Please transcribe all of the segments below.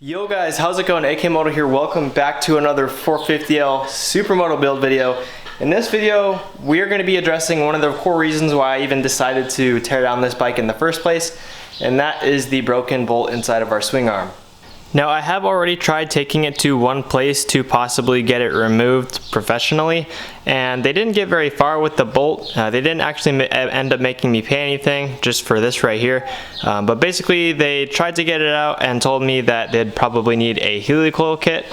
Yo guys, how's it going? AK Moto here. Welcome back to another 450L Supermoto build video. In this video, we are going to be addressing one of the core reasons why I even decided to tear down this bike in the first place, and that is the broken bolt inside of our swing arm. Now, I have already tried taking it to one place to possibly get it removed professionally, and they didn't get very far with the bolt. They didn't actually end up making me pay anything just for this right here. But basically, they tried to get it out and told me that they'd probably need a helicoil kit.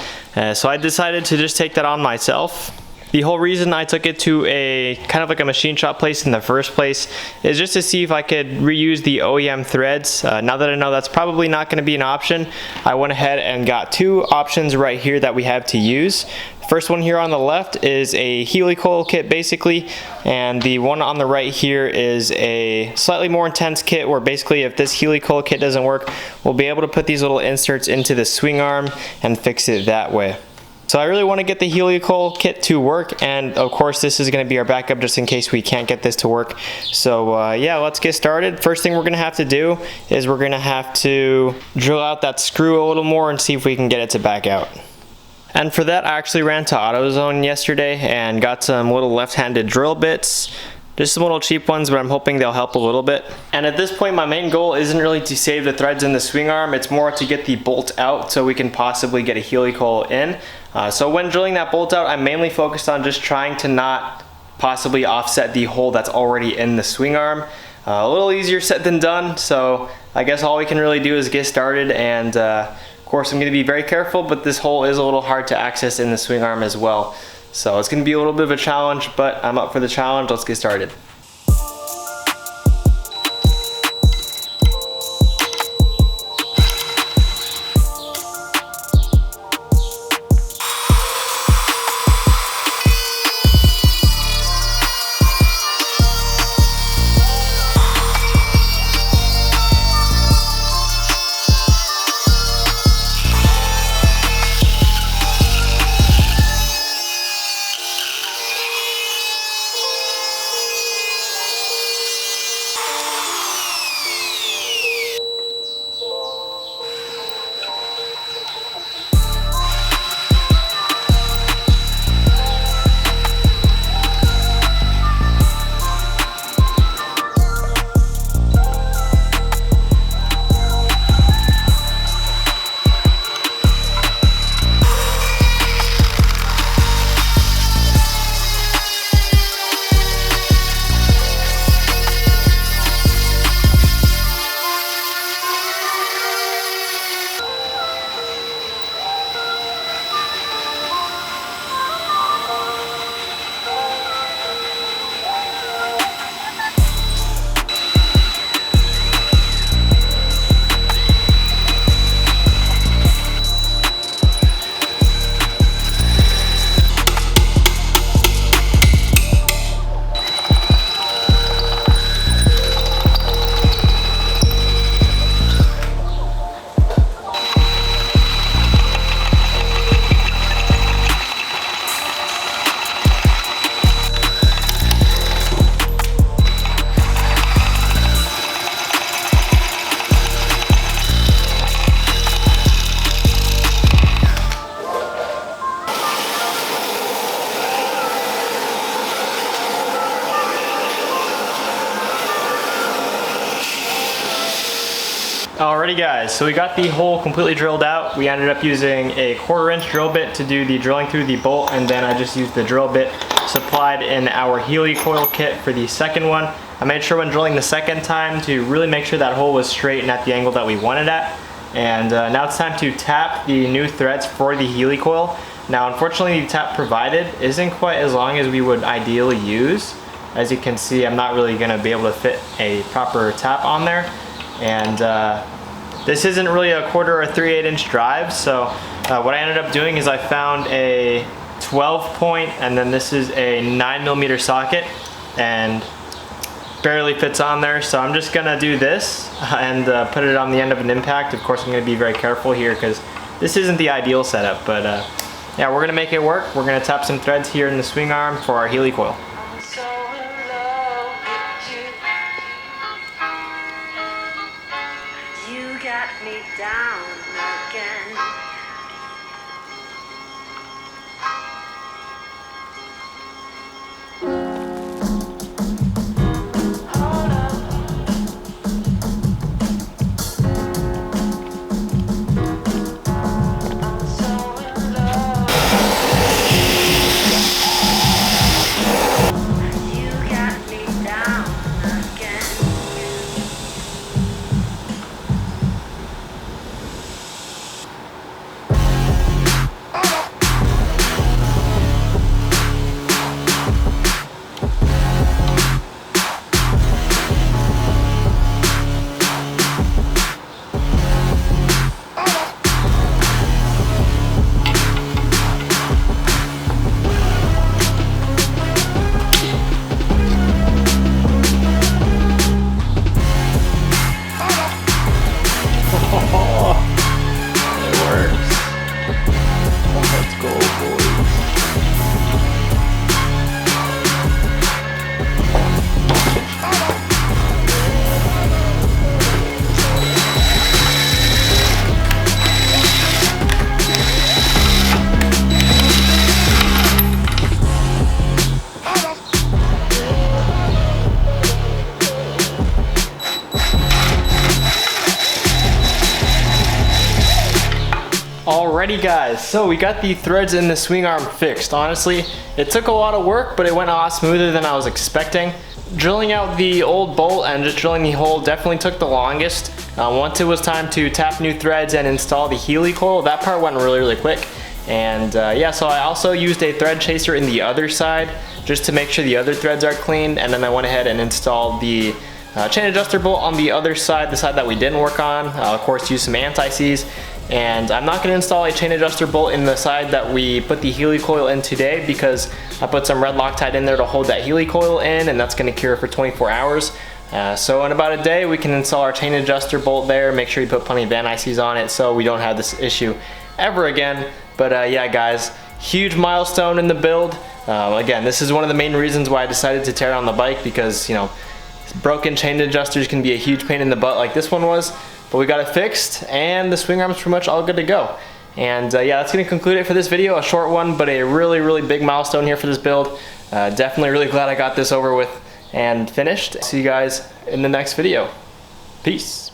So I decided to just take that on myself. The whole reason I took it to a kind of like a machine shop place in the first place is just to see if I could reuse the OEM threads. Now that I know that's probably not going to be an option, I went ahead and got two options right here that we have to use. First one here on the left is a helicoil kit basically, and the one on the right here is a slightly more intense kit where basically if this helicoil kit doesn't work, we'll be able to put these little inserts into the swing arm and fix it that way. So I really want to get the helicoil kit to work, and of course this is going to be our backup just in case we can't get this to work. So yeah, let's get started. First thing we're going to have to do is we're going to have to drill out that screw a little more and see if we can get it to back out. And for that, I actually ran to AutoZone yesterday and got some little left-handed drill bits. Just some little cheap ones, but I'm hoping they'll help a little bit. And at this point, my main goal isn't really to save the threads in the swing arm, it's more to get the bolt out so we can possibly get a helicoil in. So when drilling that bolt out, I'm mainly focused on just trying to not possibly offset the hole that's already in the swing arm. A little easier said than done, so I guess all we can really do is get started, and of course I'm going to be very careful, but this hole is a little hard to access in the swing arm as well. So it's going to be a little bit of a challenge, but I'm up for the challenge. Let's get started. Alrighty guys, so we got the hole completely drilled out. We ended up using a 1/4" drill bit to do the drilling through the bolt, and then I just used the drill bit supplied in our helicoil kit for the second one. I made sure when drilling the second time to really make sure that hole was straight and at the angle that we wanted at. And now it's time to tap the new threads for the helicoil. Now unfortunately the tap provided isn't quite as long as we would ideally use. As you can see, I'm not really going to be able to fit a proper tap on there. And this isn't really a 1/4 or 3/8" drive, so what I ended up doing is I found a 12-point, and then this is a 9mm socket, and barely fits on there. So I'm just gonna do this and put it on the end of an impact. Of course, I'm gonna be very careful here because this isn't the ideal setup, but yeah, we're gonna make it work. We're gonna tap some threads here in the swing arm for our helicoil. You got me down again. Alrighty guys, so we got the threads in the swing arm fixed. Honestly, it took a lot of work, but it went a lot smoother than I was expecting. Drilling out the old bolt and just drilling the hole definitely took the longest. Once it was time to tap new threads and install the helicoil, that part went really quick. And yeah, so I also used a thread chaser in the other side just to make sure the other threads are clean, and then I went ahead and installed the chain adjuster bolt on the other side, the side that we didn't work on. Of course, use some anti-seize. And I'm not going to install a chain adjuster bolt in the side that we put the helicoil in today because I put some red Loctite in there to hold that helicoil in, and that's going to cure for 24 hours. So in about a day we can install our chain adjuster bolt there, make sure you put plenty of anti-seize on it so we don't have this issue ever again. But yeah guys, huge milestone in the build. Again, this is one of the main reasons why I decided to tear down the bike, because you know, broken chain adjusters can be a huge pain in the butt like this one was. But we got it fixed, and the swing arm's pretty much all good to go. And yeah, that's going to conclude it for this video. A short one, but a really big milestone here for this build. Definitely really glad I got this over with and finished. See you guys in the next video. Peace.